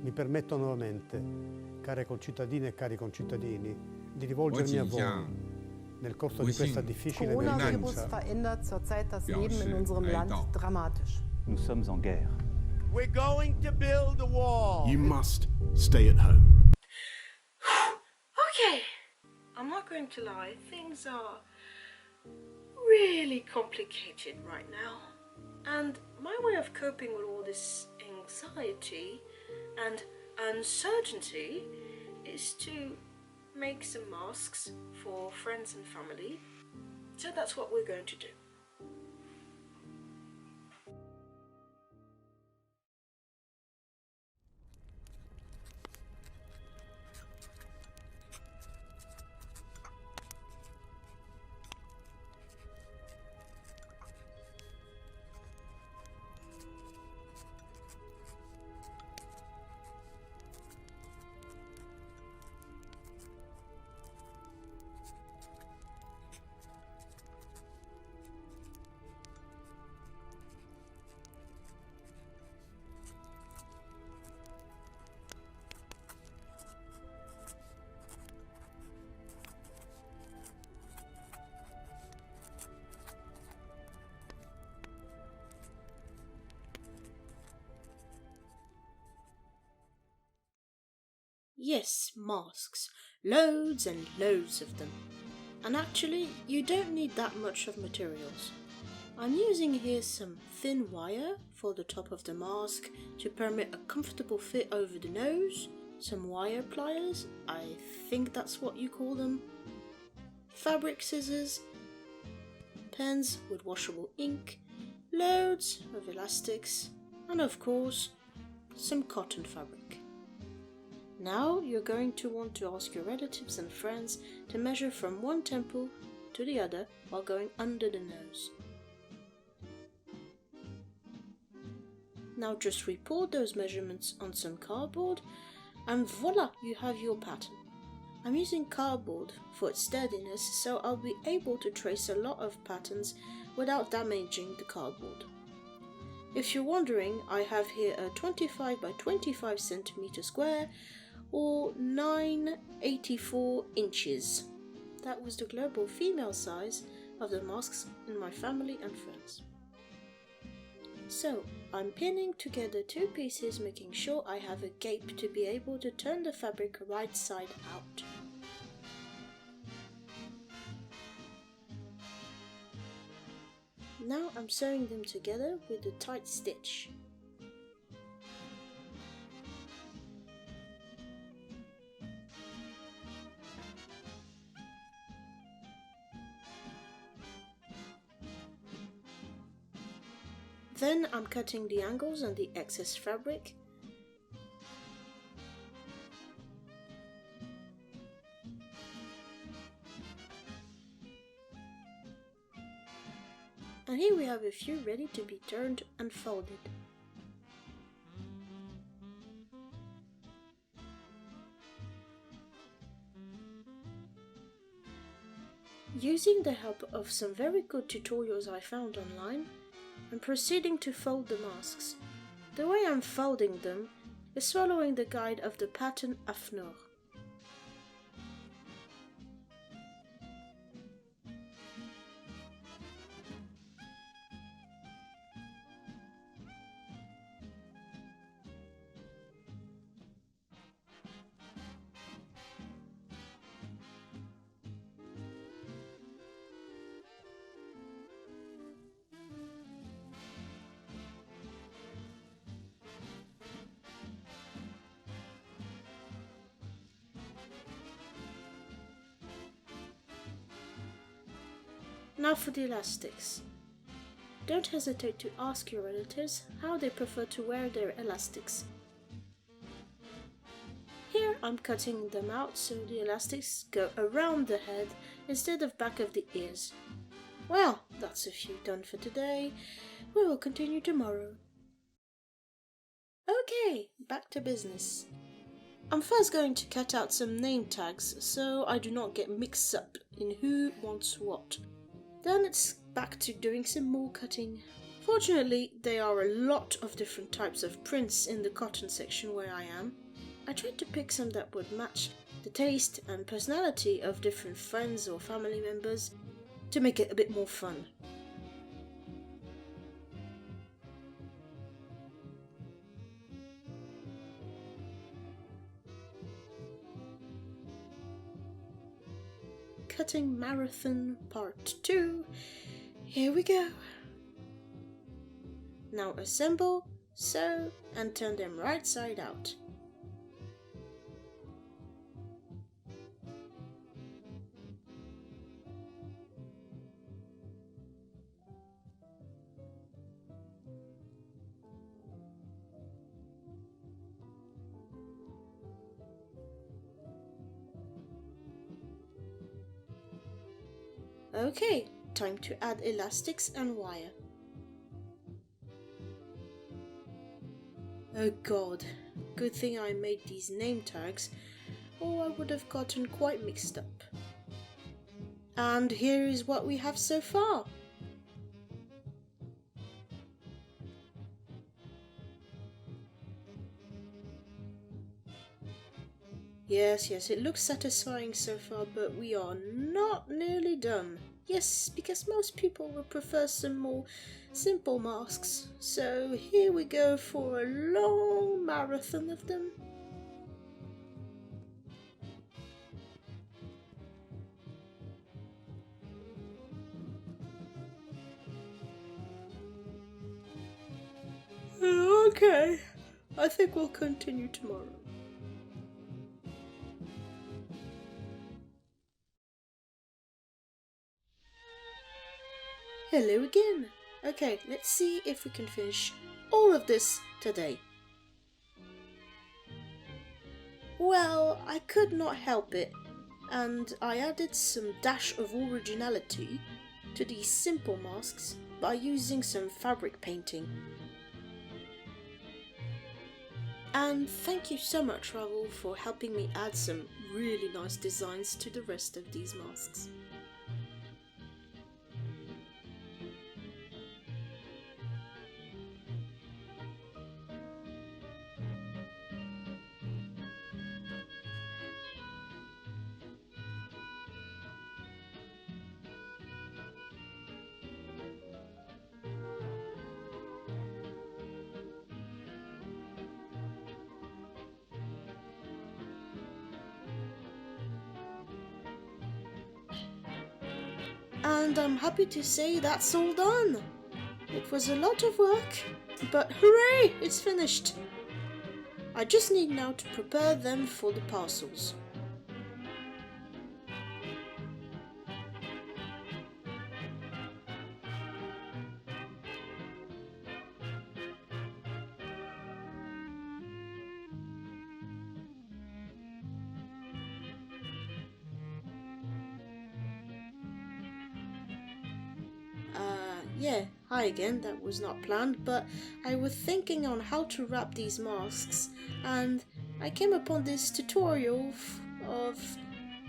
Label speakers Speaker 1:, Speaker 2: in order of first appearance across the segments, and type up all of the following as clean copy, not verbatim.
Speaker 1: Mi permetto nuovamente, care concittadine e cari concittadini, di rivolgermi a voi nel corso di questa difficile
Speaker 2: Coronavirus
Speaker 1: emergenza.
Speaker 2: verändert zurzeit das Leben in unserem Land dramatisch.
Speaker 3: Nous sommes en guerre.
Speaker 4: We're going to build a wall.
Speaker 5: You must stay at home.
Speaker 6: Okay, I'm not going to lie, things are really complicated right now. And my way of coping with all this anxiety and uncertainty is to make some masks for friends and family. So that's what we're going to do.
Speaker 7: Yes, masks. Loads and loads of them. And actually, you don't need that much of materials. I'm using here some thin wire for the top of the mask to permit a comfortable fit over the nose, some wire pliers, I think that's what you call them, fabric scissors, pens with washable ink, loads of elastics, and of course, some cotton fabric. Now you're going to want to ask your relatives and friends to measure from one temple to the other while going under the nose. Now just report those measurements on some cardboard and voila, you have your pattern. I'm using cardboard for its sturdiness, so I'll be able to trace a lot of patterns without damaging the cardboard. If you're wondering, I have here a 25 by 25 centimeter square or 984 inches. That was the global female size of the masks in my family and friends. So, I'm pinning together two pieces, making sure I have a gape to be able to turn the fabric right side out. Now I'm sewing them together with a tight stitch. Then I'm cutting the angles and the excess fabric. And here we have a few ready to be turned and folded. Using the help of some very good tutorials I found online, I'm proceeding to fold the masks. The way I'm folding them is following the guide of the pattern Afnor. Now for the elastics. Don't hesitate to ask your relatives how they prefer to wear their elastics. Here I'm cutting them out so the elastics go around the head instead of back of the ears. Well, that's a few done for today. We will continue tomorrow. Okay, back to business. I'm first going to cut out some name tags so I do not get mixed up in who wants what. Then it's back to doing some more cutting. Fortunately, there are a lot of different types of prints in the cotton section where I am. I tried to pick some that would match the taste and personality of different friends or family members to make it a bit more fun. Cutting Marathon Part 2. Here we go. Now assemble, sew, and turn them right side out. Okay, time to add elastics and wire. Oh god, good thing I made these name tags, or I would have gotten quite mixed up. And here is what we have so far. Yes, it looks satisfying so far, but we are not nearly done. Yes, because most people will prefer some more simple masks. So here we go for a long marathon of them. Okay, I think we'll continue tomorrow. Hello again. Okay, let's see if we can finish all of this today. Well, I could not help it, and I added some dash of originality to these simple masks by using some fabric painting. And thank you so much, Raoul, for helping me add some really nice designs to the rest of these masks. And I'm happy to say that's all done. It was a lot of work, but hooray, it's finished. I just need now to prepare them for the parcels. Yeah, hi again, that was not planned, but I was thinking on how to wrap these masks, and I came upon this tutorial of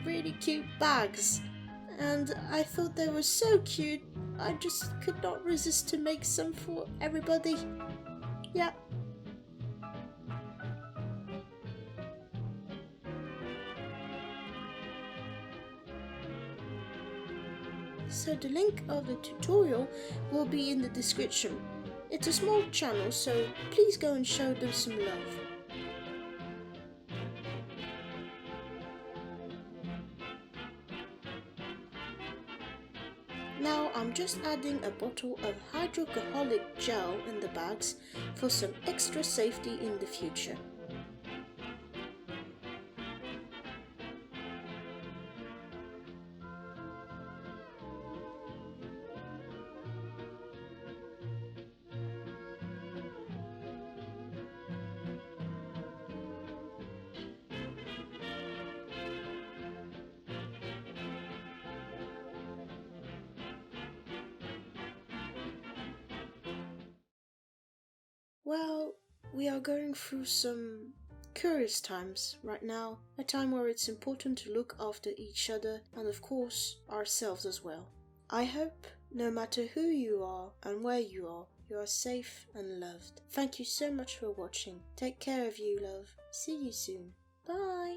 Speaker 7: really cute bags, and I thought they were so cute, I just could not resist to make some for everybody. Yeah. So the link of the tutorial will be in the description. It's a small channel, so please go and show them some love. Now I'm just adding a bottle of hydroalcoholic gel in the bags for some extra safety in the future. Well, we are going through some curious times right now, a time where it's important to look after each other and of course ourselves as well. I hope No matter who you are and where you are safe and loved. Thank you so much for watching. Take care of you, love. See you soon. Bye.